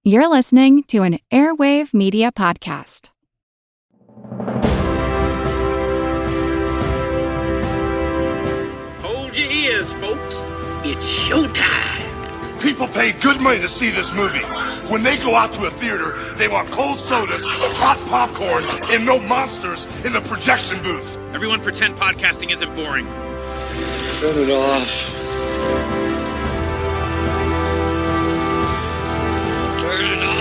You're listening to an Airwave Media Podcast. Hold your ears, folks. It's showtime. People pay good money to see this movie. When they go out to a theater, they want cold sodas, hot popcorn, and no monsters in the projection booth. Everyone pretend podcasting isn't boring. Turn it off. Turn it off.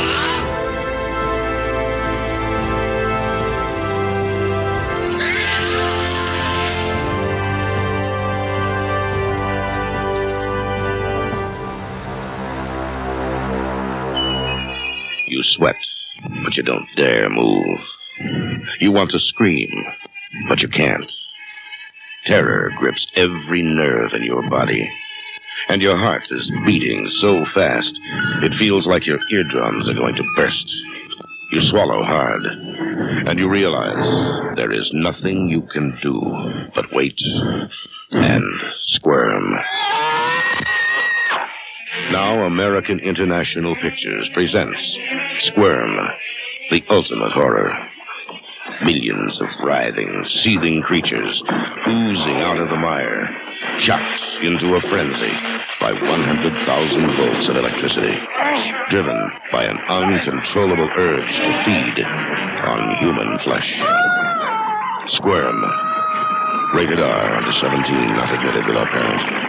You sweat, but you don't dare move. You want to scream, but you can't. Terror grips every nerve in your body, and your heart is beating so fast, it feels like your eardrums are going to burst. You swallow hard, and you realize there is nothing you can do but wait and squirm. Now American International Pictures presents Squirm, the ultimate horror. Millions of writhing, seething creatures oozing out of the mire, shocked into a frenzy by 100,000 volts of electricity, driven by an uncontrollable urge to feed on human flesh. Squirm, rated R, under 17, not admitted without parent.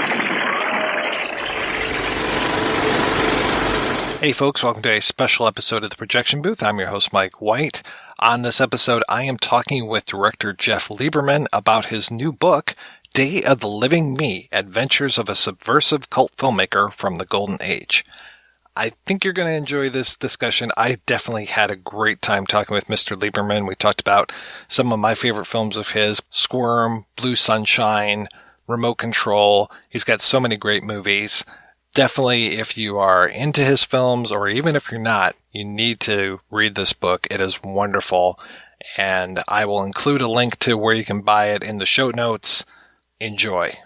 Hey folks, welcome to a special episode of The Projection Booth. I'm your host, Mike White. On this episode, I am talking with director Jeff Lieberman about his new book, Day of the Living Me, Adventures of a Subversive Cult Filmmaker from the Golden Age. I think you're going to enjoy this discussion. I definitely had a great time talking with Mr. Lieberman. We talked about some of my favorite films of his, Squirm, Blue Sunshine, Remote Control. He's got so many great movies. Definitely, if you are into his films, or even if you're not, you need to read this book. It is wonderful, and I will include a link to where you can buy it in the show notes. Enjoy.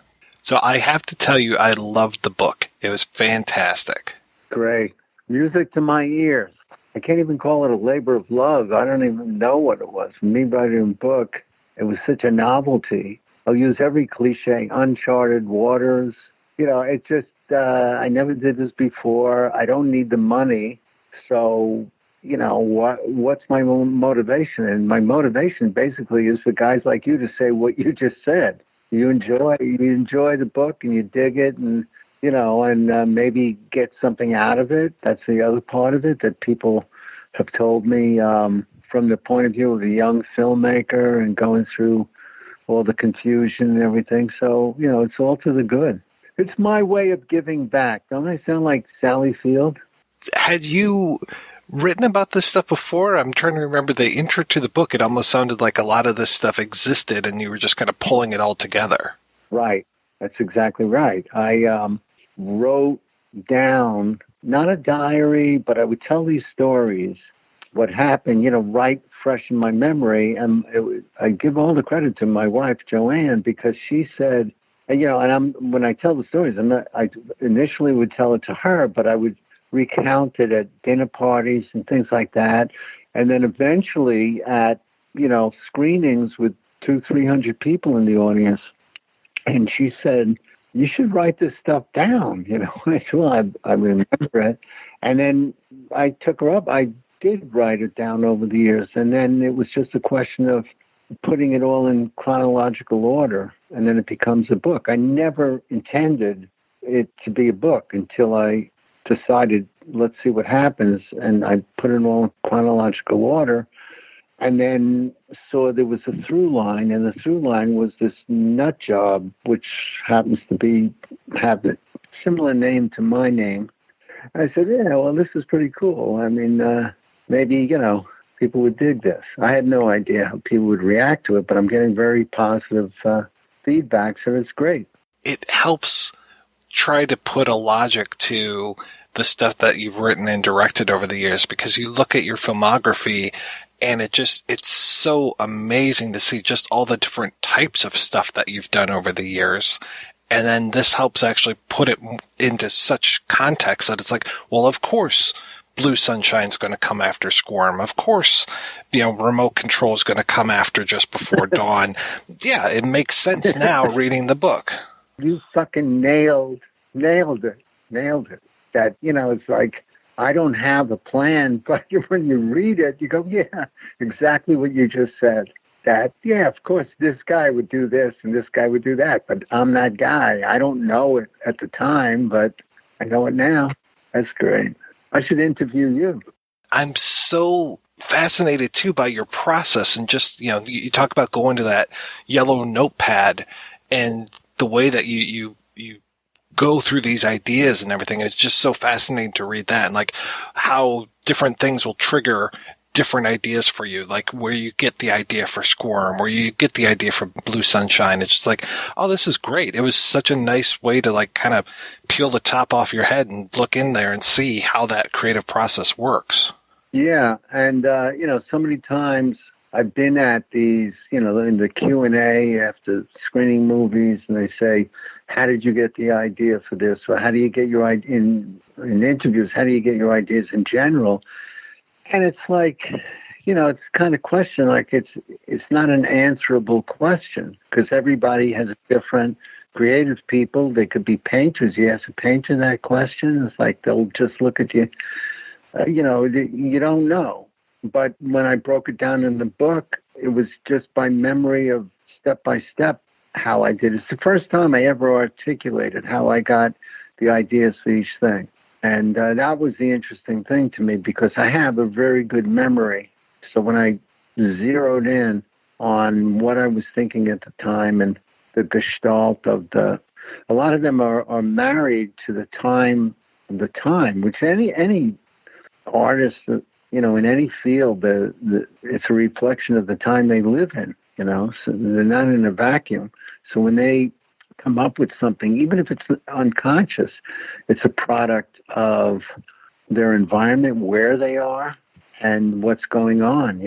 So I have to tell you, I loved the book. It was fantastic. Great. Music to my ears. I can't even call it a labor of love. I don't even know what it was. For me writing a book, it was such a novelty. I'll use every cliche, uncharted waters. You know, it just, I never did this before. I don't need the money. So, you know, what's my motivation? And my motivation basically is for guys like you to say what you just said. You enjoy the book and you dig it, and, you know, and maybe get something out of it. That's the other part of it that people have told me from the point of view of a young filmmaker and going through all the confusion and everything. So, you know, it's all to the good. It's my way of giving back. Don't I sound like Sally Field? Had you written about this stuff before? I'm trying to remember the intro to the book. It almost sounded like a lot of this stuff existed and you were just kind of pulling it all together. Right. That's exactly right. I wrote down, not a diary, but I would tell these stories, what happened, you know, right fresh in my memory. And I give all the credit to my wife, Joanne, because she said, and, you know, and when I tell the stories, I initially would tell it to her, but I would recount it at dinner parties and things like that. And then eventually at, you know, screenings with 200-300 people in the audience. And she said, you should write this stuff down. You know, I said, well, I remember it. And then I took her up. I did write it down over the years. And then it was just a question of putting it all in chronological order, and then it becomes a book. I never intended it to be a book until I decided, let's see what happens, and I put it all in chronological order, and then saw there was a through line, and the through line was this nut job, which happens to have a similar name to my name. And I said, yeah, well, this is pretty cool. I mean, maybe, you know, people would dig this. I had no idea how people would react to it, but I'm getting very positive feedback, so it's great. It helps try to put a logic to the stuff that you've written and directed over the years, because you look at your filmography and it's so amazing to see just all the different types of stuff that you've done over the years. And then this helps actually put it into such context that it's like, well, of course, Blue Sunshine's going to come after Squirm. Of course, Remote Control is going to come after Just Before Dawn. Yeah, it makes sense now reading the book. You fucking nailed it. That, it's like, I don't have a plan, but when you read it, you go, yeah, exactly what you just said. That, yeah, of course, this guy would do this and this guy would do that, but I'm that guy. I don't know it at the time, but I know it now. That's great. I should interview you. I'm so fascinated, too, by your process. And just, you talk about going to that yellow notepad and the way that you go through these ideas and everything. It's just so fascinating to read that, and like how different things will trigger different ideas for you, like where you get the idea for Squirm, where you get the idea for Blue Sunshine. It's just like, oh, this is great. It was such a nice way to like kind of peel the top off your head and look in there and see how that creative process works. Yeah. And, so many times I've been at these, in the Q&A after screening movies, and they say, how did you get the idea for this? Or how do you get your idea in interviews? How do you get your ideas in general? And it's like, it's kind of question, like it's not an answerable question, because everybody has a different creative people. They could be painters. You ask a painter that question, it's like they'll just look at you. You don't know. But when I broke it down in the book, it was just by memory of step by step how I did it. It's the first time I ever articulated how I got the ideas for each thing. And that was the interesting thing to me, because I have a very good memory. So when I zeroed in on what I was thinking at the time and the gestalt of a lot of them are married to the time, which any artist, in any field, it's a reflection of the time they live in, so they're not in a vacuum. So when they come up with something, even if it's unconscious, it's a product of their environment, where they are, and what's going on,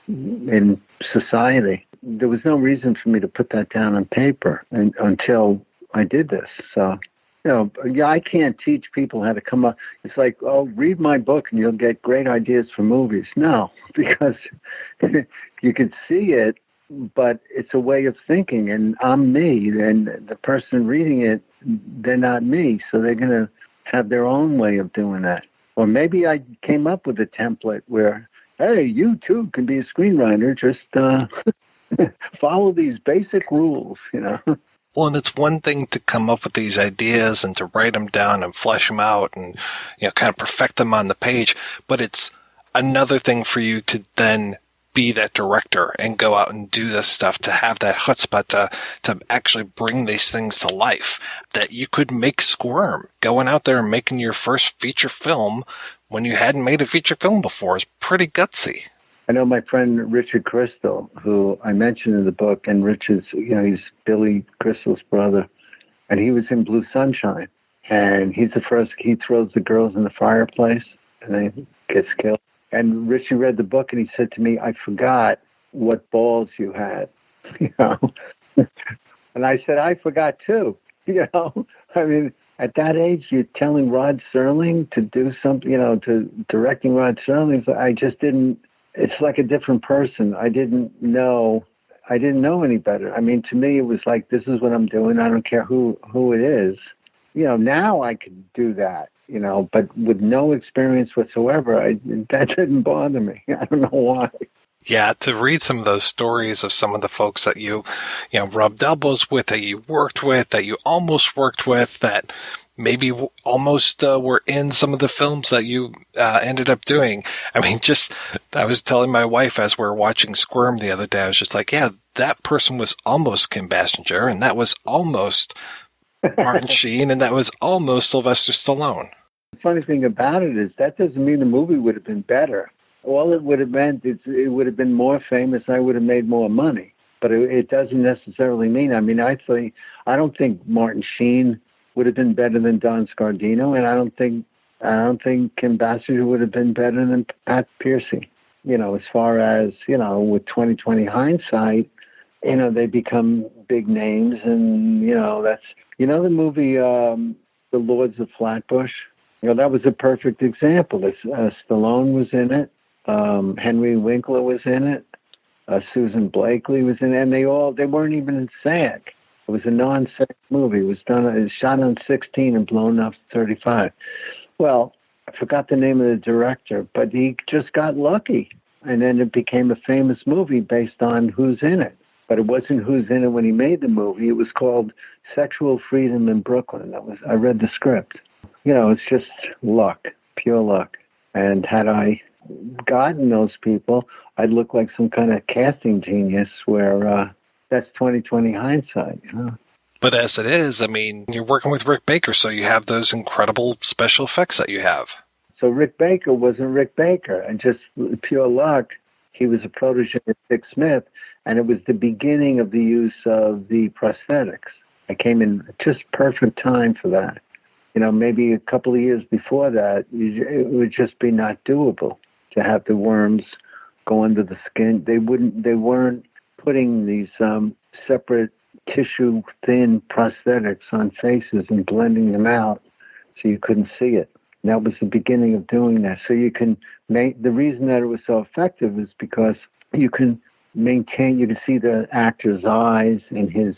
in society. There was no reason for me to put that down on paper until I did this. So, I can't teach people how to come up. It's like, oh, read my book and you'll get great ideas for movies. No, because you can see it, but it's a way of thinking, and I'm me, and the person reading it, they're not me, so they're going to have their own way of doing that. Or maybe I came up with a template where, hey, you too can be a screenwriter, just follow these basic rules, Well, and it's one thing to come up with these ideas and to write them down and flesh them out and, kind of perfect them on the page, but it's another thing for you to then be that director and go out and do this stuff, to have that chutzpah to actually bring these things to life, that you could make Squirm. Going out there and making your first feature film when you hadn't made a feature film before is pretty gutsy. I know my friend Richard Crystal, who I mentioned in the book, and Richard's, he's Billy Crystal's brother, and he was in Blue Sunshine, and he's the first, he throws the girls in the fireplace and then gets killed. And Richie read the book, and he said to me, I forgot what balls you had, And I said, I forgot too, I mean, at that age, you're telling Rod Serling to do something, to directing Rod Serling. I just didn't, it's like a different person. I didn't know any better. I mean, to me, it was like, this is what I'm doing. I don't care who it is. Now I could do that. But with no experience whatsoever, that didn't bother me. I don't know why. Yeah, to read some of those stories of some of the folks that you rubbed elbows with, that you worked with, that you almost worked with, that maybe almost were in some of the films that you ended up doing. I mean, I was telling my wife as we were watching Squirm the other day, I was just like, yeah, that person was almost Kim Basinger, and that was almost Martin Sheen, and that was almost Sylvester Stallone. The funny thing about it is that doesn't mean the movie would have been better. All it would have meant is it would have been more famous. I would have made more money. But it doesn't necessarily mean. I mean, I don't think Martin Sheen would have been better than Don Scardino, and I don't think Kim Basinger would have been better than Pat Piercy. As far as with 20/20 hindsight, they become big names, and that's the movie The Lords of Flatbush. That was a perfect example. Stallone was in it. Henry Winkler was in it. Susan Blakely was in it. And they weren't even in SAG. It was a non-SAG movie. It was shot on 16 and blown up 35. Well, I forgot the name of the director, but he just got lucky. And then it became a famous movie based on who's in it. But it wasn't who's in it when he made the movie. It was called Sexual Freedom in Brooklyn. I read the script. It's just luck, pure luck. And had I gotten those people, I'd look like some kind of casting genius where that's 20/20 hindsight. But as it is, you're working with Rick Baker, so you have those incredible special effects that you have. So Rick Baker wasn't Rick Baker, and just pure luck, he was a protege of Dick Smith, and it was the beginning of the use of the prosthetics. I came in just perfect time for that. Maybe a couple of years before that, it would just be not doable to have the worms go under the skin. They weren't putting these separate tissue thin prosthetics on faces and blending them out so you couldn't see it. And that was the beginning of doing that. So you can the reason that it was so effective is because you can you can see the actor's eyes and his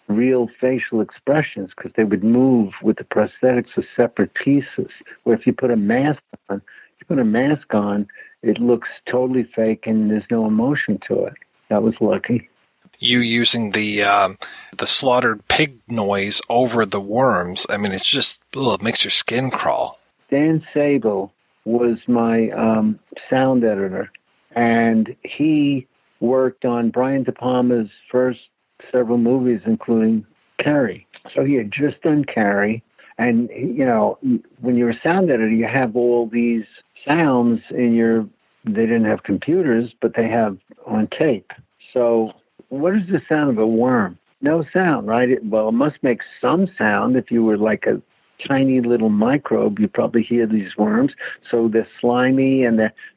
real facial expressions, because they would move with the prosthetics as separate pieces. Where if you put a mask on, it looks totally fake and there's no emotion to it. That was lucky. You using the slaughtered pig noise over the worms, it's just, it makes your skin crawl. Dan Sable was my sound editor, and he worked on Brian De Palma's first several movies, including Carrie. So he had just done Carrie, and when you're a sound editor, you have all these sounds they didn't have computers, but they have on tape. So what is the sound of a worm? No sound, right? It must make some sound. If you were like a tiny little microbe, you probably hear these worms. So they're slimy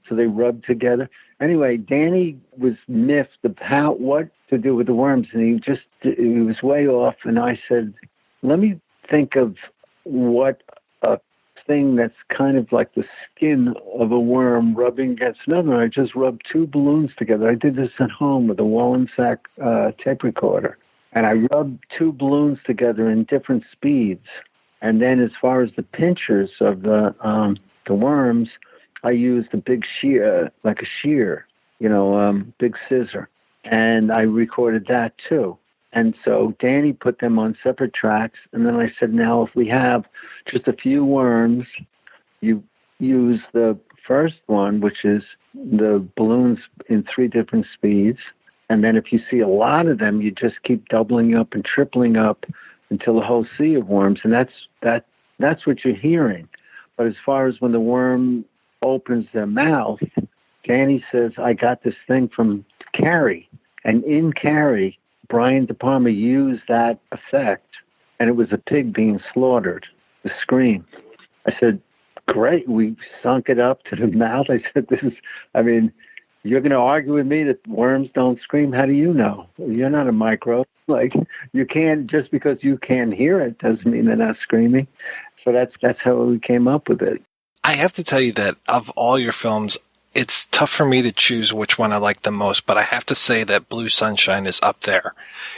so they rub together. Anyway, Danny was miffed of what to do with the worms, and he was way off. And I said, let me think of what a thing that's kind of like the skin of a worm rubbing against another. I just rubbed two balloons together. I did this at home with a Wallensack tape recorder, and I rubbed two balloons together in different speeds. And then as far as the pinchers of the worms, I used a big shear, like a shear, big scissor. And I recorded that too. And so Danny put them on separate tracks. And then I said, now if we have just a few worms, you use the first one, which is the balloons in 3 different speeds. And then if you see a lot of them, you just keep doubling up and tripling up until a whole sea of worms. And that's what you're hearing. But as far as when the worm opens their mouth, Danny says, I got this thing from Carrie. And in Carrie, Brian De Palma used that effect, and it was a pig being slaughtered, the scream. I said, great, we sunk it up to the mouth. I said, you're going to argue with me that worms don't scream? How do you know? You're not a microbe. You can't, just because you can't hear it doesn't mean they're not screaming. So that's how we came up with it. I have to tell you that of all your films, it's tough for me to choose which one I like the most, but I have to say that Blue Sunshine is up there.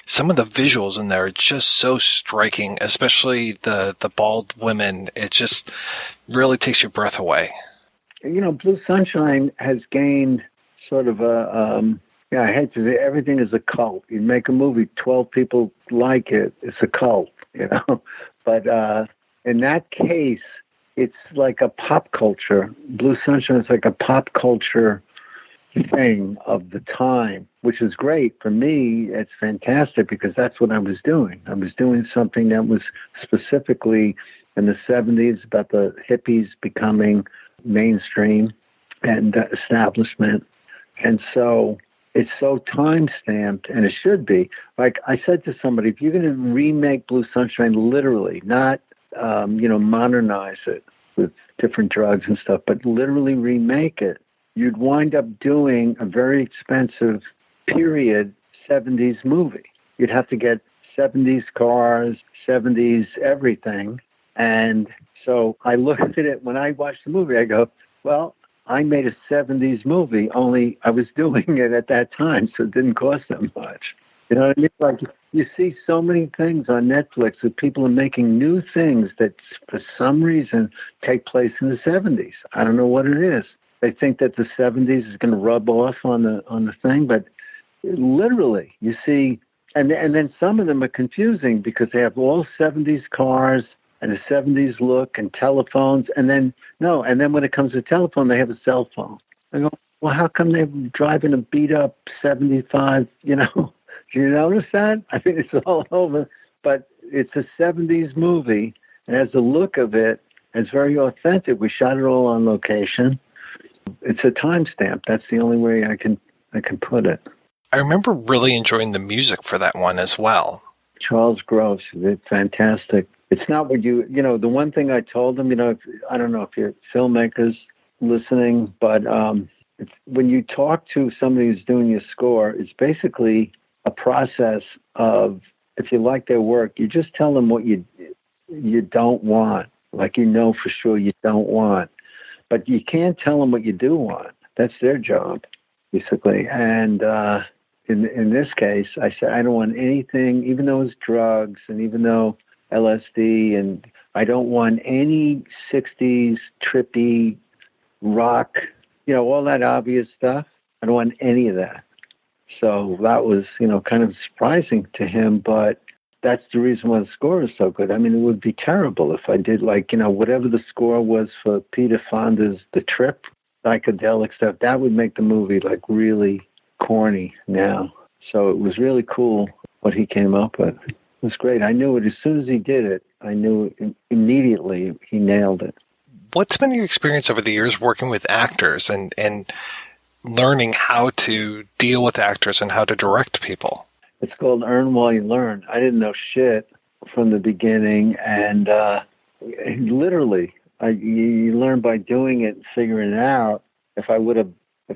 Some of the visuals in there are just so striking, especially the bald women. It just really takes your breath away. Blue Sunshine has gained sort of I hate to say, everything is a cult. You make a movie, 12 people like it, it's a cult, But in that case, it's like a pop culture. Blue Sunshine is like a pop culture thing of the time, which is great. For me, it's fantastic because that's what I was doing. I was doing something that was specifically in the 70s about the hippies becoming mainstream and establishment. And so it's so time-stamped, and it should be. Like I said to somebody, if you're going to remake Blue Sunshine literally, not modernize it with different drugs and stuff, but literally remake it, you'd wind up doing a very expensive period 70s movie. You'd have to get 70s cars, 70s everything. And So I looked at it when I watched the movie. I go, well, I made a 70s movie, only I was doing it at that time, so it didn't cost that much. You know what I mean? Like, you see so many things on Netflix that people are making new things that for some reason take place in the 70s. I don't know what it is. They think that the 70s is going to rub off on the thing, but literally you see, and then some of them are confusing because they have all 70s cars and a 70s look and telephones, and then when it comes to telephone, they have a cell phone. I go, well, how come they're driving a beat up 75, you know? Do you notice that? I mean, it's all over, but it's a 70s movie. It has the look of it. It's very authentic. We shot it all on location. It's a timestamp. That's the only way I can put it. I remember really enjoying the music for that one as well. Charles Gross, it's fantastic. It's not what you know, the one thing I told him, you know, I don't know if you're filmmakers listening, but when you talk to somebody who's doing your score, it's basically a process of, if you like their work, you just tell them what you don't want, like, you know, for sure you don't want, but you can't tell them what you do want. That's their job, basically. And in this case, I said, I don't want anything, even though it's drugs and even though LSD, and I don't want any 60s trippy rock, you know, all that obvious stuff. I don't want any of that. So that was, you know, kind of surprising to him, but that's the reason why the score is so good. I mean, it would be terrible if I did, like, you know, whatever the score was for Peter Fonda's The Trip, psychedelic stuff, that would make the movie, like, really corny now. So it was really cool what he came up with. It was great. I knew it as soon as he did it. I knew immediately he nailed it. What's been your experience over the years working with actors and learning how to deal with actors and how to direct people? It's called Earn While You Learn. I didn't know shit from the beginning, and literally, you learn by doing it and figuring it out. If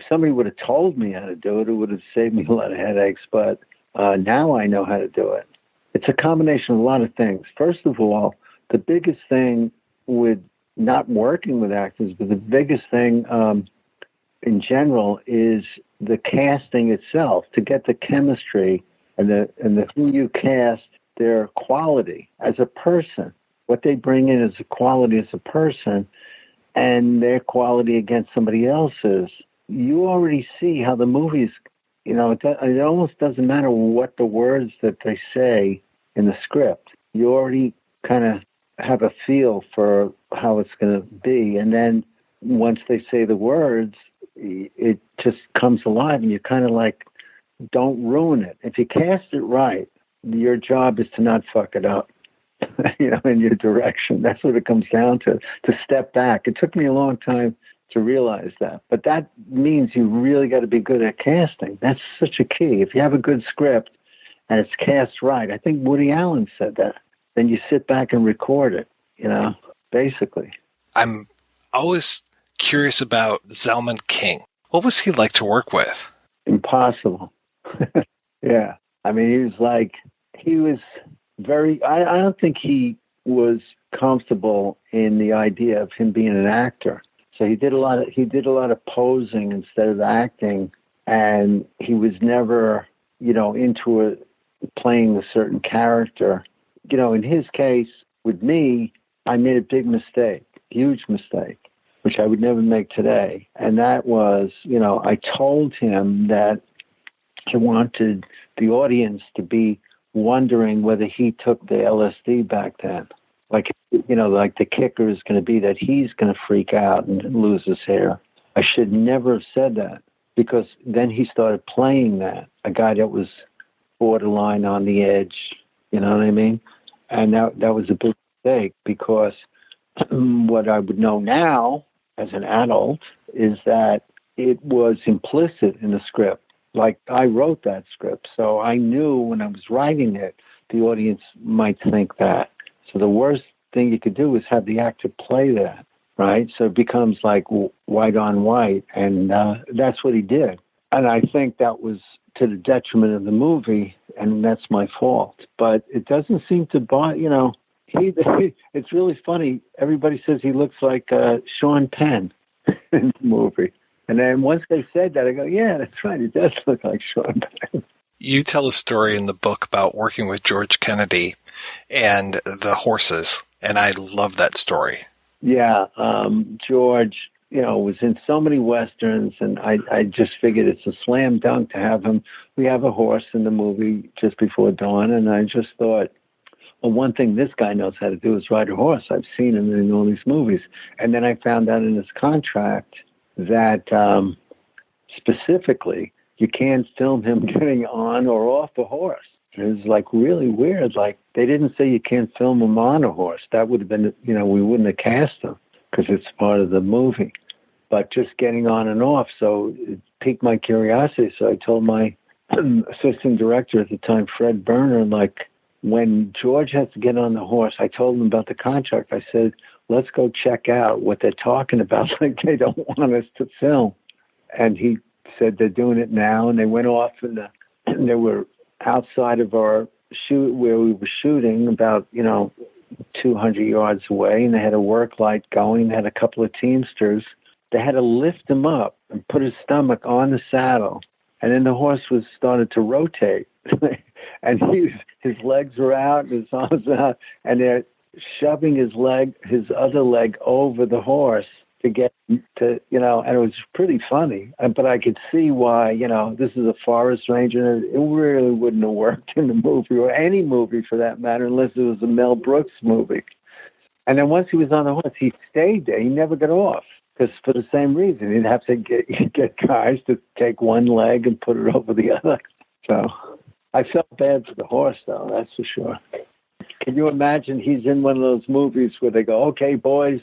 somebody would have told me how to do it, it would have saved me a lot of headaches, but now I know how to do it. It's a combination of a lot of things. First of all, the biggest thing with not working with actors, but the biggest thing in general is the casting itself, to get the chemistry and the who you cast, their quality as a person, what they bring in as a quality as a person, and their quality against somebody else's. You already see how the movies, you know, it almost doesn't matter what the words that they say in the script. You already kind of have a feel for how it's going to be, and then once they say the words, it just comes alive, and you kind of like, don't ruin it. If you cast it right, your job is to not fuck it up, you know, in your direction. That's what it comes down to step back. It took me a long time to realize that, but that means you really got to be good at casting. That's such a key. If you have a good script and it's cast right, I think Woody Allen said that, then you sit back and record it, you know, basically. I'm always curious about Zalman King. What was he like to work with? Impossible. Yeah. I mean, he was very, I don't think he was comfortable in the idea of him being an actor. So he did a lot of posing instead of acting, and he was never, you know, into playing a certain character. You know, in his case, with me, I made a big mistake, huge mistake, which I would never make today. And that was, you know, I told him that I wanted the audience to be wondering whether he took the LSD back then. Like, you know, like the kicker is going to be that he's going to freak out and lose his hair. I should never have said that, because then he started playing that, a guy that was borderline on the edge, you know what I mean? And that was a big mistake, because what I would know now as an adult is that it was implicit in the script. Like, I wrote that script, so I knew when I was writing it, the audience might think that. So the worst thing you could do is have the actor play that, right? So it becomes like white on white, and that's what he did. And I think that was to the detriment of the movie, and that's my fault. But it doesn't seem to bother, you know, It's really funny. Everybody says he looks like Sean Penn in the movie. And then once they said that, I go, yeah, that's right. He does look like Sean Penn. You tell a story in the book about working with George Kennedy and the horses, and I love that story. Yeah, George, was in so many Westerns, and I just figured it's a slam dunk to have him. We have a horse in the movie Just Before Dawn, and I just thought, well, one thing this guy knows how to do is ride a horse. I've seen him in all these movies. And then I found out in his contract that specifically you can't film him getting on or off a horse. It was like really weird. Like they didn't say you can't film him on a horse. That would have been, we wouldn't have cast him because it's part of the movie. But just getting on and off. So it piqued my curiosity. So I told my assistant director at the time, Fred Berner, like, when George has to get on the horse, I told him about the contract. I said, let's go check out what they're talking about. Like they don't want us to film. And he said they're doing it now. And they went off and they were outside of our shoot where we were shooting about, 200 yards away. And they had a work light going. They had a couple of Teamsters. They had to lift him up and put his stomach on the saddle. And then the horse was started to rotate. And his legs were out, his arms out, and they're shoving his other leg over the horse to get to, and it was pretty funny. But I could see why, this is a forest ranger, and it really wouldn't have worked in the movie, or any movie for that matter, unless it was a Mel Brooks movie. And then once he was on the horse, he stayed there. He never got off. Because for the same reason, he'd have to get guys to take one leg and put it over the other. So I felt bad for the horse, though, that's for sure. Can you imagine he's in one of those movies where they go, okay, boys,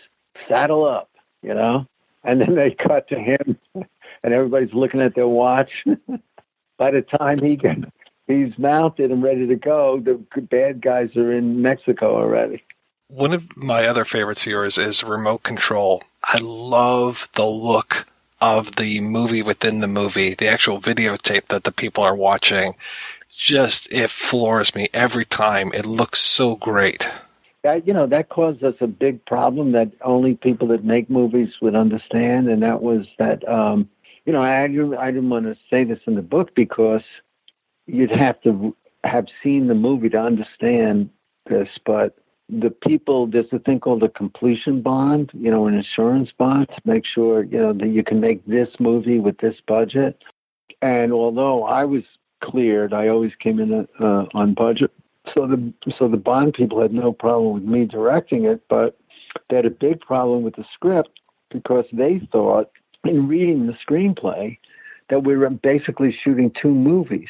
saddle up, And then they cut to him, and everybody's looking at their watch. By the time he's mounted and ready to go, the bad guys are in Mexico already. One of my other favorites of yours is Remote Control. I love the look of the movie within the movie, the actual videotape that the people are watching. It floors me every time. It looks so great. That caused us a big problem that only people that make movies would understand, and that was that, I didn't want to say this in the book because you'd have to have seen the movie to understand this, but the people, there's a thing called a completion bond, an insurance bond to make sure, that you can make this movie with this budget. And although I was cleared, I always came in on budget. So the bond people had no problem with me directing it, but they had a big problem with the script because they thought, in reading the screenplay, that we were basically shooting two movies,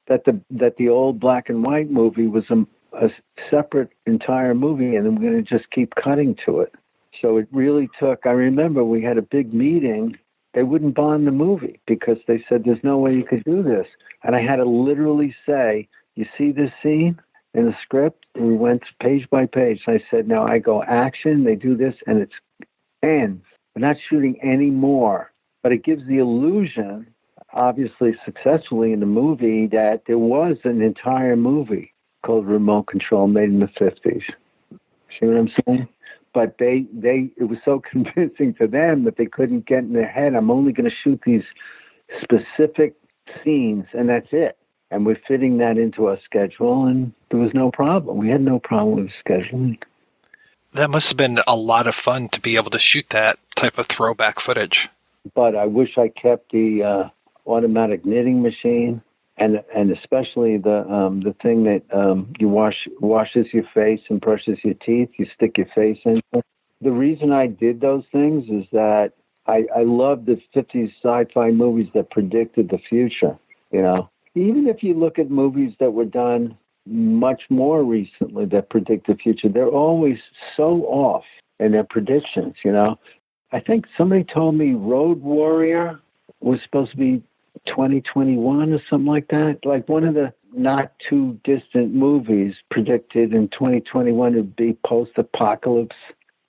that the old black and white movie was a separate entire movie, and then we're going to just keep cutting to it. So it really took, I remember we had a big meeting. They wouldn't bond the movie because they said, there's no way you could do this. And I had to literally say, you see this scene in the script? And we went page by page. So I said, now I go action, they do this, and it's ends. We're not shooting any more. But it gives the illusion, obviously successfully in the movie, that there was an entire movie called Remote Control, made in the 50s. See what I'm saying? But it was so convincing to them that they couldn't get in their head, I'm only going to shoot these specific scenes, and that's it. And we're fitting that into our schedule, and there was no problem. We had no problem with scheduling. That must have been a lot of fun to be able to shoot that type of throwback footage. But I wish I kept the automatic knitting machine. And especially the thing that you washes your face and brushes your teeth, you stick your face in. The reason I did those things is that I love the 50s sci-fi movies that predicted the future. Even if you look at movies that were done much more recently that predict the future, they're always so off in their predictions. I think somebody told me Road Warrior was supposed to be 2021 or something like that. Like one of the not too distant movies predicted in 2021 to be post-apocalypse,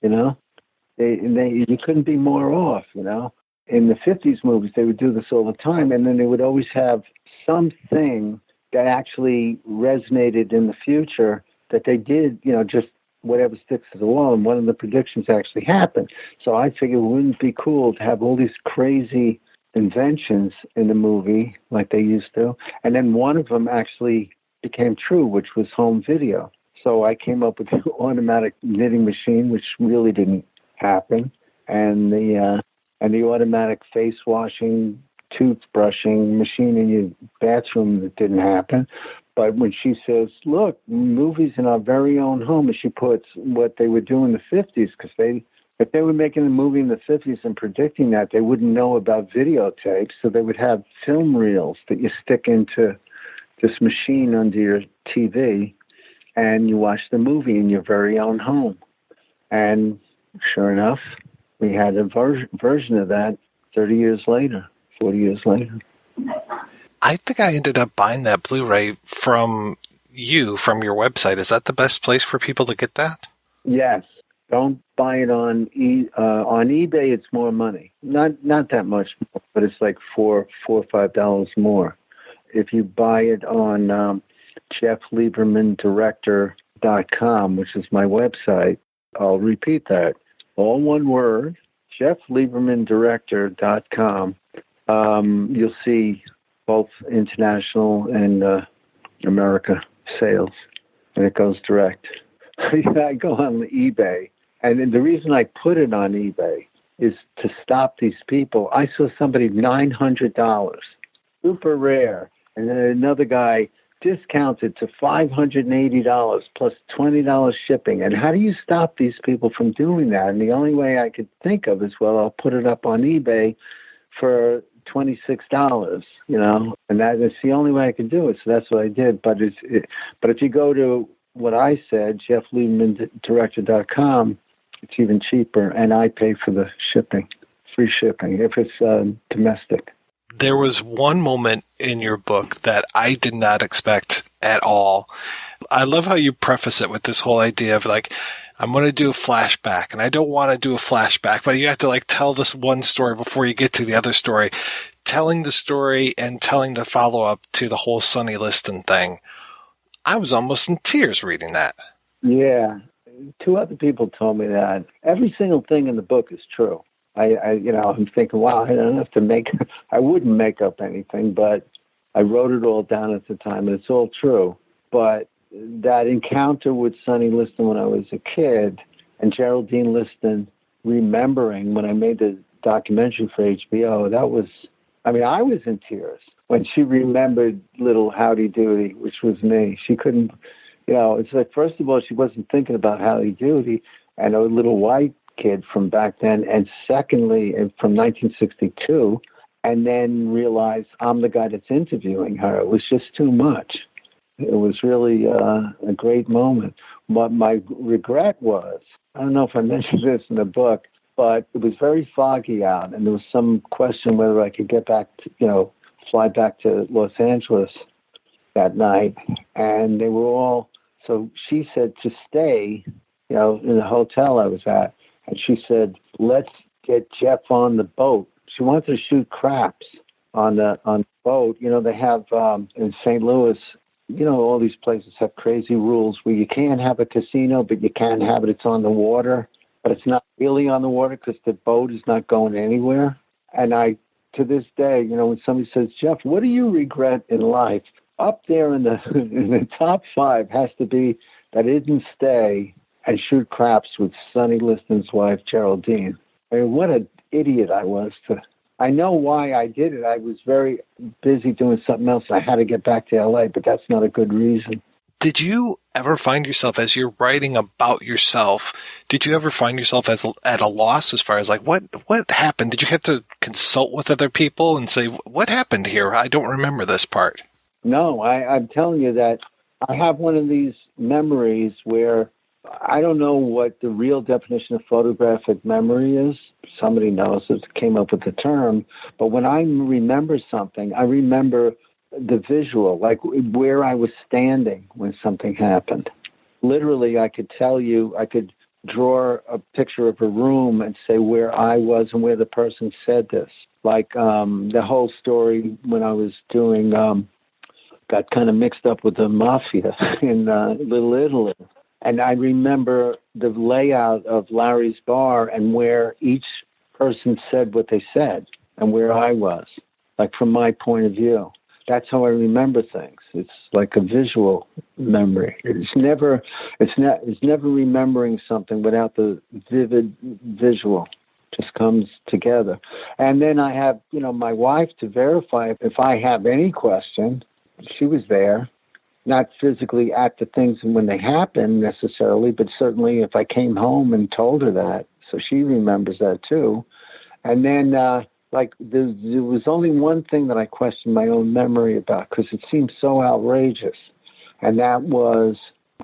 you couldn't be more off, In the 50s movies, they would do this all the time, and then they would always have something that actually resonated in the future that they did, just whatever sticks to the wall, and one of the predictions actually happened. So I figured, wouldn't it be cool to have all these crazy inventions in the movie like they used to? And then one of them actually became true, which was home video. So I came up with the automatic knitting machine, which really didn't happen, and the automatic face washing, toothbrushing machine in your bathroom that didn't happen. But when she says, look, movies in our very own home, and she puts what they would do in the 50s, because if they were making a movie in the 50s and predicting that, they wouldn't know about videotapes, so they would have film reels that you stick into this machine under your TV, and you watch the movie in your very own home. And sure enough, we had a version of that 30 years later, 40 years later. I think I ended up buying that Blu-ray from your website. Is that the best place for people to get that? Yes. Don't buy it on eBay. It's more money. Not that much more, but it's like $4 or $5 more. If you buy it on JeffLiebermanDirector.com, which is my website, I'll repeat that. All one word, JeffLiebermanDirector.com. You'll see both international and America sales, and it goes direct. I go on eBay, and the reason I put it on eBay is to stop these people. I saw somebody $900, super rare, and then another guy discounted to $580 plus $20 shipping. And how do you stop these people from doing that? And the only way I could think of is, well, I'll put it up on eBay for $26, and that is the only way I could do it. So that's what I did. But if you go to what I said, JeffLiebermanDirector.com, it's even cheaper, and I pay for the shipping, free shipping, if it's domestic. There was one moment in your book that I did not expect at all. I love how you preface it with this whole idea of like, I'm going to do a flashback, and I don't want to do a flashback, but you have to like tell this one story before you get to the other story. Telling the story and telling the follow-up to the whole Sonny Liston thing. I was almost in tears reading that. Yeah. 2 other people told me that. Every single thing in the book is true. I'm thinking, wow, I don't have to I wouldn't make up anything, but I wrote it all down at the time, and it's all true. But that encounter with Sonny Liston when I was a kid, and Geraldine Liston remembering when I made the documentary for HBO, I was in tears when she remembered little Howdy Doody, which was me. She couldn't, it's like, first of all, she wasn't thinking about Howdy Doody and a little white kid from back then, and secondly, from 1962, and then realize I'm the guy that's interviewing her. It was just too much. It was really a great moment. What my regret was, I don't know if I mentioned this in the book, but it was very foggy out, and there was some question whether I could get back to, fly back to Los Angeles that night. And they were all, so she said to stay, in the hotel I was at. And she said, let's get Jeff on the boat. She wanted to shoot craps on the boat. They have in St. Louis, all these places have crazy rules where you can't have a casino, but you can have it. It's on the water, but it's not really on the water because the boat is not going anywhere. And to this day, when somebody says, Jeff, what do you regret in life? Up there in the top 5 has to be that I didn't stay and shoot craps with Sonny Liston's wife, Geraldine. I mean, what an idiot I was. I know why I did it. I was very busy doing something else. I had to get back to L.A., but that's not a good reason. Did you ever find yourself, as you're writing about yourself, did you ever find yourself at a loss as far as like, what happened? Did you have to consult with other people and say, what happened here? I don't remember this part. No, I'm telling you that I have one of these memories where I don't know what the real definition of photographic memory is. Somebody knows it, came up with the term. But when I remember something, I remember the visual, like where I was standing when something happened. Literally, I could tell you, I could draw a picture of a room and say where I was and where the person said this. Like the whole story when I was doing, got kind of mixed up with the mafia in Little Italy. And I remember the layout of Larry's bar and where each person said what they said and where I was, like from my point of view. That's how I remember things. It's like a visual memory. It's never remembering something without the vivid visual. It just comes together. And then I have, my wife to verify if I have any question. She was there. Not physically at the things when they happen necessarily, but certainly if I came home and told her that. So she remembers that too. And then, there was only one thing that I questioned my own memory about because it seemed so outrageous. And that was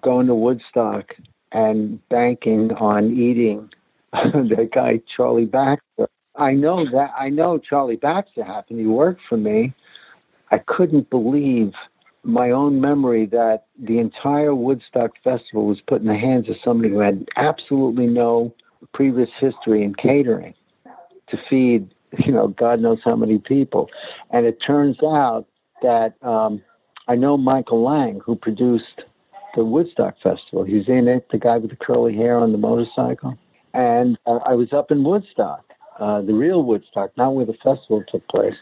going to Woodstock and banking on eating the guy, Charlie Baxter. I know Charlie Baxter happened. He worked for me. I couldn't believe my own memory that the entire Woodstock Festival was put in the hands of somebody who had absolutely no previous history in catering to feed, God knows how many people. And it turns out that I know Michael Lang, who produced the Woodstock Festival. He's in it, the guy with the curly hair on the motorcycle. And I was up in Woodstock, the real Woodstock, not where the festival took place.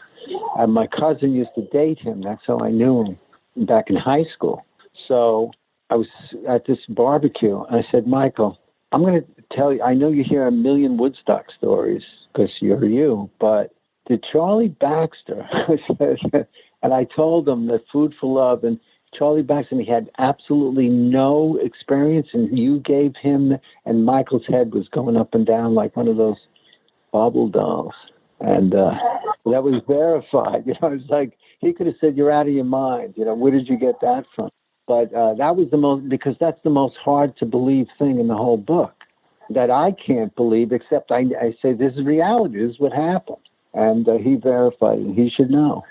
And my cousin used to date him. That's how I knew him back in high school. So I was at this barbecue, and I said, Michael, I'm going to tell you, I know you hear a million Woodstock stories because you're you, but did Charlie Baxter, and I told him that Food for Love, and Charlie Baxter, he had absolutely no experience, and you gave him, and Michael's head was going up and down like one of those bobble dolls. And that was verified. It's like, he could have said, you're out of your mind. Where did you get that from? But that was the most, because that's the most hard to believe thing in the whole book that I can't believe, except I say, this is reality. This is what happened. And he verified it. He should know.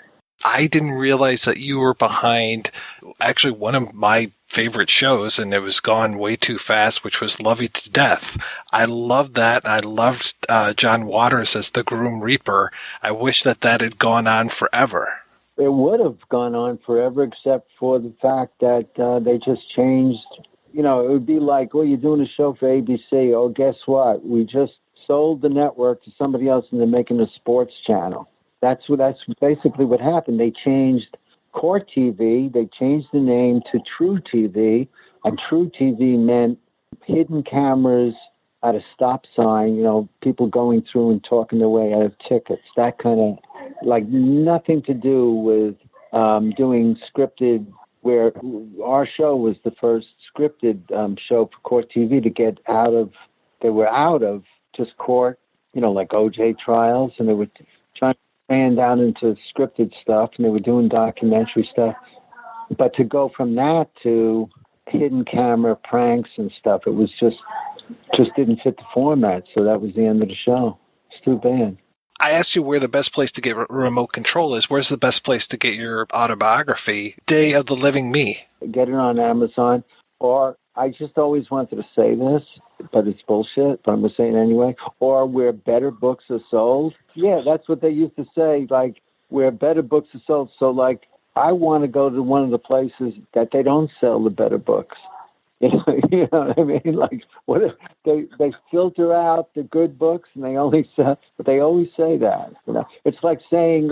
I didn't realize that you were behind actually one of my favorite shows, and it was gone way too fast, which was Love You to Death. I loved that. I loved John Waters as the Groom Reaper. I wish that had gone on forever. It would have gone on forever, except for the fact that they just changed. It would be like, you're doing a show for ABC. Oh, guess what? We just sold the network to somebody else, and they're making a sports channel. That's basically what happened. They changed Court TV. They changed the name to True TV, and True TV meant hidden cameras at a stop sign, people going through and talking their way out of tickets, that kind of, like, nothing to do with doing scripted, where our show was the first scripted show for Court TV to get out of, they were out of just court, like OJ trials, and they were trying to expand down into scripted stuff, and they were doing documentary stuff. But to go from that to hidden camera pranks and stuff, it was just didn't fit the format. So that was the end of the show. It's too bad. I asked you where the best place to get remote control is. Where's the best place to get your autobiography, Day of the Living Me? Get it on Amazon. Or I just always wanted to say this, but it's bullshit, but I'm going to say it anyway. Or where better books are sold. Yeah, that's what they used to say, like, where better books are sold. So, like, I want to go to one of the places that they don't sell the better books. You know what I mean? Like, what if they filter out the good books, and they only sell, but they always say that. It's like saying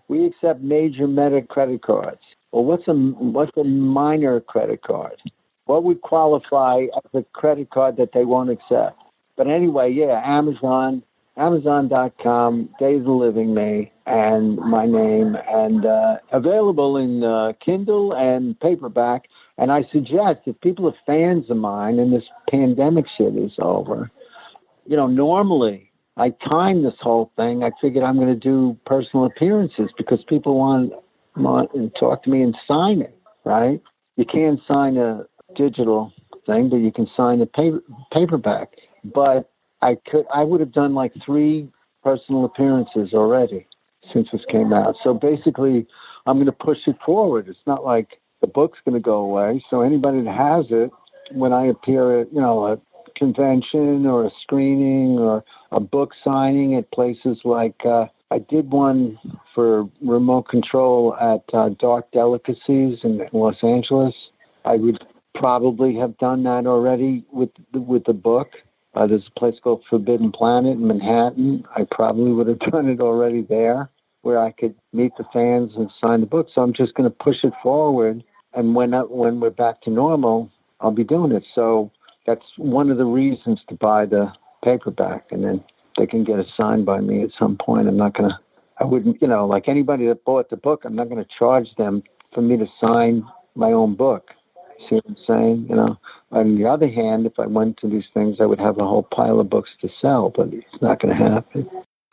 we accept major meta credit cards. Well, what's a minor credit card? What would qualify as a credit card that they won't accept? But anyway, yeah, Amazon.com, Day of the Living Me, and my name, and available in Kindle and paperback. And I suggest if people are fans of mine and this pandemic shit is over, normally I time this whole thing. I figured I'm going to do personal appearances because people want to talk to me and sign it, right? You can't sign a digital thing, but you can sign a paperback. But I would have done like 3 personal appearances already since this came out. So basically, I'm going to push it forward. It's not like the book's going to go away. So anybody that has it, when I appear at, a convention or a screening or a book signing at places like, I did one for remote control at Dark Delicacies in Los Angeles. I would probably have done that already with the book. There's a place called Forbidden Planet in Manhattan. I probably would have done it already there, where I could meet the fans and sign the book. So I'm just going to push it forward. And when we're back to normal, I'll be doing it. So that's one of the reasons to buy the paperback. And then they can get it signed by me at some point. I wouldn't, like anybody that bought the book, I'm not going to charge them for me to sign my own book. See what I'm saying? On the other hand, if I went to these things, I would have a whole pile of books to sell, but it's not going to happen.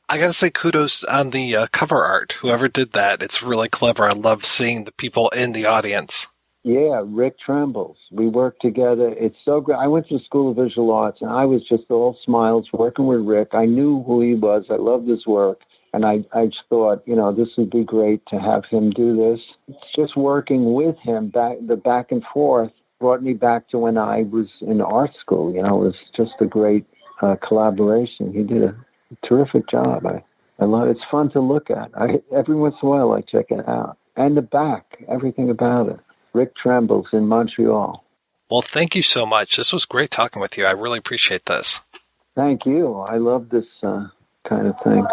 I gotta say kudos on the cover art. Whoever did that, it's really clever. I love seeing the people in the audience. Yeah, Rick Trembles. We worked together. It's so great. I went to the School of Visual Arts, and I was just all smiles working with Rick. I knew who he was. I loved his work. And I just thought, this would be great to have him do this. It's just working with him, the back and forth, brought me back to when I was in art school. It was just a great collaboration. He did a terrific job. I love it. It's fun to look at. Every once in a while I check it out. And the back, everything about it. Rick Trembles in Montreal. Well, thank you so much. This was great talking with you. I really appreciate this. Thank you. I love this kind of thing.